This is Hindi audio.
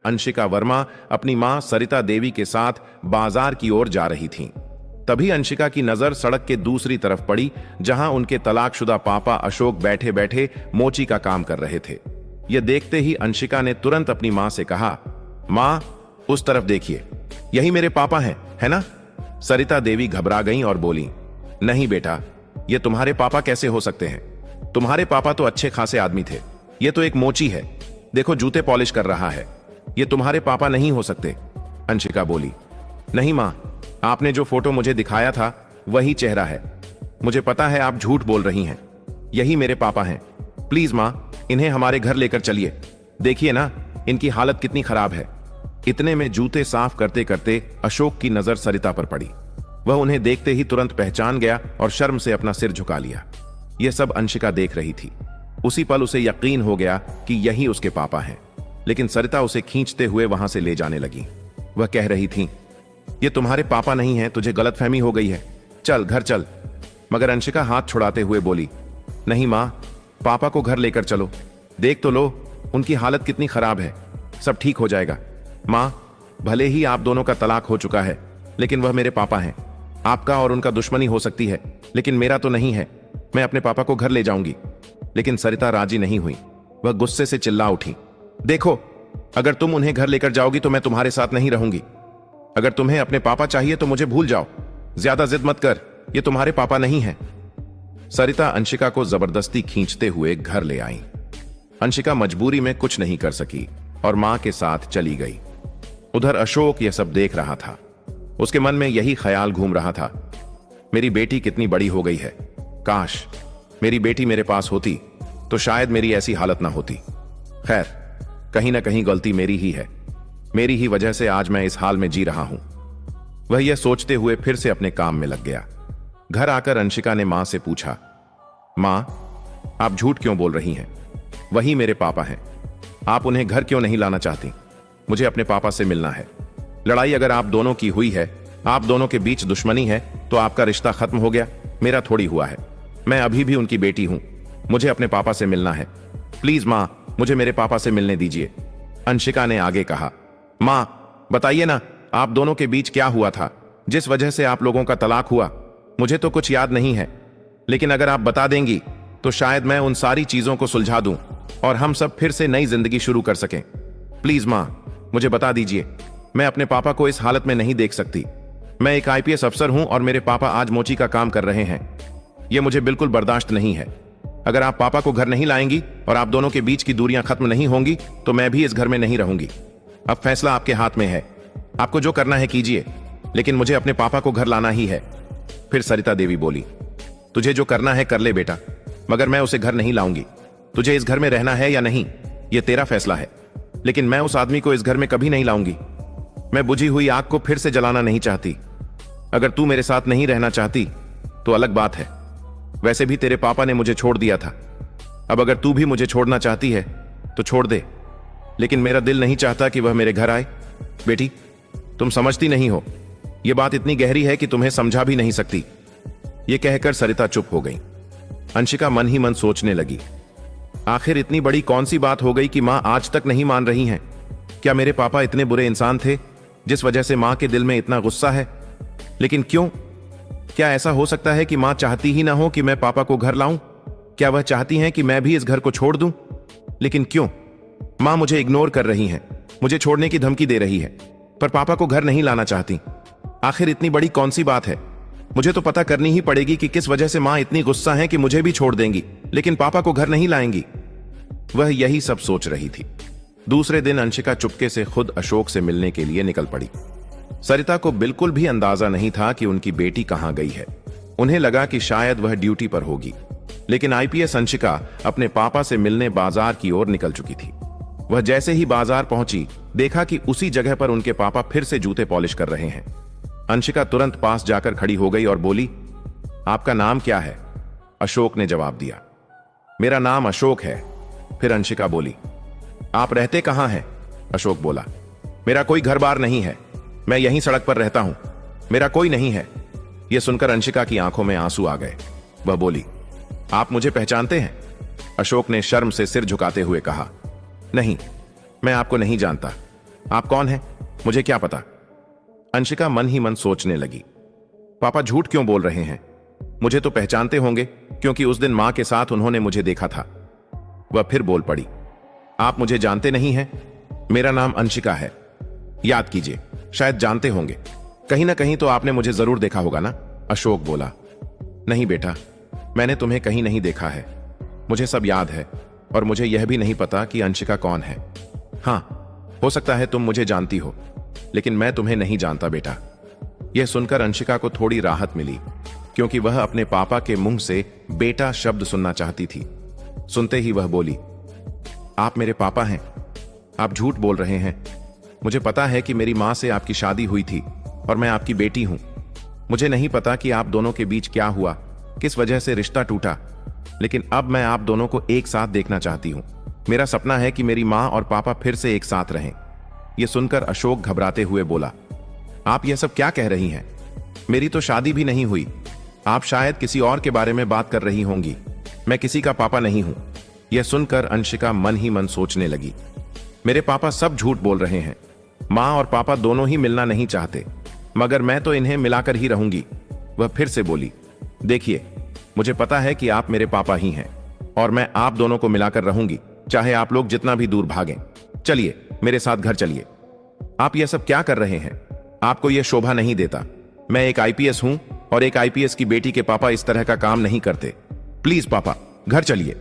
अंशिका वर्मा अपनी मां सरिता देवी के साथ बाजार की ओर जा रही थीं। तभी अंशिका की नजर सड़क के दूसरी तरफ पड़ी, जहां उनके तलाकशुदा पापा अशोक बैठे बैठे मोची का काम कर रहे थे। यह देखते ही अंशिका ने तुरंत अपनी मां से कहा, मां, उस तरफ देखिए, यही मेरे पापा हैं, है ना? सरिता देवी घबरा गईं और बोली, नहीं बेटा, ये तुम्हारे पापा कैसे हो सकते हैं? तुम्हारे पापा तो अच्छे खासे आदमी थे, ये तो एक मोची है, देखो जूते पॉलिश कर रहा है, ये तुम्हारे पापा नहीं हो सकते। अंशिका बोली, नहीं मां, आपने जो फोटो मुझे दिखाया था वही चेहरा है, मुझे पता है आप झूठ बोल रही हैं, यही मेरे पापा हैं। प्लीज मां, इन्हें हमारे घर लेकर चलिए, देखिए ना इनकी हालत कितनी खराब है। इतने में जूते साफ करते करते अशोक की नजर सरिता पर पड़ी। वह उन्हें देखते ही तुरंत पहचान गया और शर्म से अपना सिर झुका लिया। यह सब अंशिका देख रही थी। उसी पल उसे यकीन हो गया कि यही उसके पापा हैं, लेकिन सरिता उसे खींचते हुए वहां से ले जाने लगी। वह कह रही थी, ये तुम्हारे पापा नहीं हैं, तुझे गलतफहमी हो गई है, चल घर चल। मगर अंशिका हाथ छुड़ाते हुए बोली, नहीं मां, पापा को घर लेकर चलो, देख तो लो उनकी हालत कितनी खराब है, सब ठीक हो जाएगा। मां, भले ही आप दोनों का तलाक हो चुका है, लेकिन वह मेरे पापा हैं। आपका और उनका दुश्मनी हो सकती है, लेकिन मेरा तो नहीं है। मैं अपने पापा को घर ले जाऊंगी। लेकिन सरिता राजी नहीं हुई। वह गुस्से से चिल्ला उठी, देखो, अगर तुम उन्हें घर लेकर जाओगी तो मैं तुम्हारे साथ नहीं रहूंगी। अगर तुम्हें अपने पापा चाहिए तो मुझे भूल जाओ, ज्यादा जिद मत कर, ये तुम्हारे पापा नहीं हैं। सरिता अंशिका को जबरदस्ती खींचते हुए घर ले आई। अंशिका मजबूरी में कुछ नहीं कर सकी और मां के साथ चली गई। उधर अशोक यह सब देख रहा था। उसके मन में यही ख्याल घूम रहा था, मेरी बेटी कितनी बड़ी हो गई है, काश मेरी बेटी मेरे पास होती तो शायद मेरी ऐसी हालत ना होती। खैर, कहीं ना कहीं गलती मेरी ही है, मेरी ही वजह से आज मैं इस हाल में जी रहा हूं। वह यह सोचते हुए फिर से अपने काम में लग गया। घर आकर अंशिका ने मां से पूछा, मां, आप झूठ क्यों बोल रही हैं? वही मेरे पापा हैं, आप उन्हें घर क्यों नहीं लाना चाहती? मुझे अपने पापा से मिलना है। लड़ाई अगर आप दोनों की हुई है, आप दोनों के बीच दुश्मनी है, तो आपका रिश्ता खत्म हो गया, मेरा थोड़ी हुआ है। मैं अभी भी उनकी बेटी हूं, मुझे अपने पापा से मिलना है। प्लीज मां, मुझे मेरे पापा से मिलने दीजिए। अंशिका ने आगे कहा, मां, बताइए ना, आप दोनों के बीच क्या हुआ था जिस वजह से आप लोगों का तलाक हुआ? मुझे तो कुछ याद नहीं है, लेकिन अगर आप बता देंगी तो शायद मैं उन सारी चीजों को सुलझा दूं और हम सब फिर से नई जिंदगी शुरू कर सकें। प्लीज मां, मुझे बता दीजिए, मैं अपने पापा को इस हालत में नहीं देख सकती। मैं एक आईपीएस अफसर हूं और मेरे पापा आज मोची का काम कर रहे हैं, यह मुझे बिल्कुल बर्दाश्त नहीं है। अगर आप पापा को घर नहीं लाएंगी और आप दोनों के बीच की दूरियां खत्म नहीं होंगी तो मैं भी इस घर में नहीं रहूंगी। अब फैसला आपके हाथ में है, आपको जो करना है कीजिए, लेकिन मुझे अपने पापा को घर लाना ही है। फिर सरिता देवी बोली, तुझे जो करना है कर ले बेटा, मगर मैं उसे घर नहीं लाऊंगी। तुझे इस घर में रहना है या नहीं, यह तेरा फैसला है, लेकिन मैं उस आदमी को इस घर में कभी नहीं लाऊंगी। मैं बुझी हुई आग को फिर से जलाना नहीं चाहती। अगर तू मेरे साथ नहीं रहना चाहती तो अलग बात है, वैसे भी तेरे पापा ने मुझे छोड़ दिया था। अब अगर तू भी मुझे छोड़ना चाहती है तो छोड़ दे, लेकिन मेरा दिल नहीं चाहता कि वह मेरे घर आए। बेटी, तुम समझती नहीं हो, यह बात इतनी गहरी है कि तुम्हें समझा भी नहीं सकती। यह कहकर सरिता चुप हो गई। अंशिका मन ही मन सोचने लगी, आखिर इतनी बड़ी कौन सी बात हो गई कि मां आज तक नहीं मान रही हैं? क्या मेरे पापा इतने बुरे इंसान थे जिस वजह से मां के दिल में इतना गुस्सा है? लेकिन क्यों? क्या ऐसा हो सकता है कि मां चाहती ही ना हो कि मैं पापा को घर लाऊं? क्या वह चाहती हैं कि मैं भी इस घर को छोड़ दूं? लेकिन क्यों? मां मुझे इग्नोर कर रही हैं, मुझे छोड़ने की धमकी दे रही है, पर पापा को घर नहीं लाना चाहती। आखिर इतनी बड़ी कौन सी बात है? मुझे तो पता करनी ही पड़ेगी कि किस वजह से मां इतनी गुस्सा है कि मुझे भी छोड़ देंगी, लेकिन पापा को घर नहीं लाएंगी। वह यही सब सोच रही थी। दूसरे दिन अंशिका चुपके से खुद अशोक से मिलने के लिए निकल पड़ी। सरिता को बिल्कुल भी अंदाजा नहीं था कि उनकी बेटी कहां गई है। उन्हें लगा कि शायद वह ड्यूटी पर होगी, लेकिन आईपीएस अंशिका अपने पापा से मिलने बाजार की ओर निकल चुकी थी। वह जैसे ही बाजार पहुंची, देखा कि उसी जगह पर उनके पापा फिर से जूते पॉलिश कर रहे हैं। अंशिका तुरंत पास जाकर खड़ी हो गई और बोली, आपका नाम क्या है? अशोक ने जवाब दिया, मेरा नाम अशोक है। फिर अंशिका बोली, आप रहते कहां हैं? अशोक बोला, मेरा कोई घर बार नहीं है, मैं यहीं सड़क पर रहता हूं, मेरा कोई नहीं है। यह सुनकर अंशिका की आंखों में आंसू आ गए। वह बोली, आप मुझे पहचानते हैं? अशोक ने शर्म से सिर झुकाते हुए कहा, नहीं, मैं आपको नहीं जानता। आप कौन हैं? मुझे क्या पता? अंशिका मन ही मन सोचने लगी। पापा झूठ क्यों बोल रहे हैं? मुझे तो पहचानते होंगे, क्योंकि उस दिन मां के साथ उन्होंने मुझे देखा था। वह फिर बोल पड़ी, आप मुझे जानते नहीं हैं? मेरा नाम अंशिका है। याद कीजिए, शायद जानते होंगे। कहीं ना कहीं तो आपने मुझे जरूर देखा होगा ना? अशोक बोला। नहीं बेटा, मैंने तुम्हें कहीं नहीं देखा है। मुझे सब याद है, और मुझे यह भी नहीं पता कि अंशिका कौन है। हां, हो सकता है तुम मुझे जानती हो, लेकिन मैं तुम्हें नहीं जानता बेटा। यह सुनकर अंशिका को थोड़ी राहत मिली, क्योंकि वह अपने पापा के मुंह से बेटा शब्द सुनना चाहती थी। सुनते ही वह बोली, आप मेरे पापा हैं? आप झूठ बोल रहे हैं। मुझे पता है कि मेरी मां से आपकी शादी हुई थी और मैं आपकी बेटी हूं। मुझे नहीं पता कि आप दोनों के बीच क्या हुआ, किस वजह से रिश्ता टूटा, लेकिन अब मैं आप दोनों को एक साथ देखना चाहती हूं। मेरा सपना है कि मेरी मां और पापा फिर से एक साथ रहें। यह सुनकर अशोक घबराते हुए बोला, आप यह सब क्या कह रही हैं? मेरी तो शादी भी नहीं हुई। आप शायद किसी और के बारे में बात कर रही होंगी। मैं किसी का पापा नहीं हूं। यह सुनकर अंशिका मन ही मन सोचने लगी, मेरे पापा सब झूठ बोल रहे हैं। मां और पापा दोनों ही मिलना नहीं चाहते, मगर मैं तो इन्हें मिलाकर ही रहूंगी। वह फिर से बोली, देखिए, मुझे पता है कि आप मेरे पापा ही हैं, और मैं आप दोनों को मिलाकर रहूंगी, चाहे आप लोग जितना भी दूर भागें। चलिए मेरे साथ घर चलिए। आप यह सब क्या कर रहे हैं? आपको यह शोभा नहीं देता। मैं एक आईपीएस हूं, और एक आईपीएस की बेटी के पापा इस तरह का काम नहीं करते। प्लीज पापा, घर चलिए।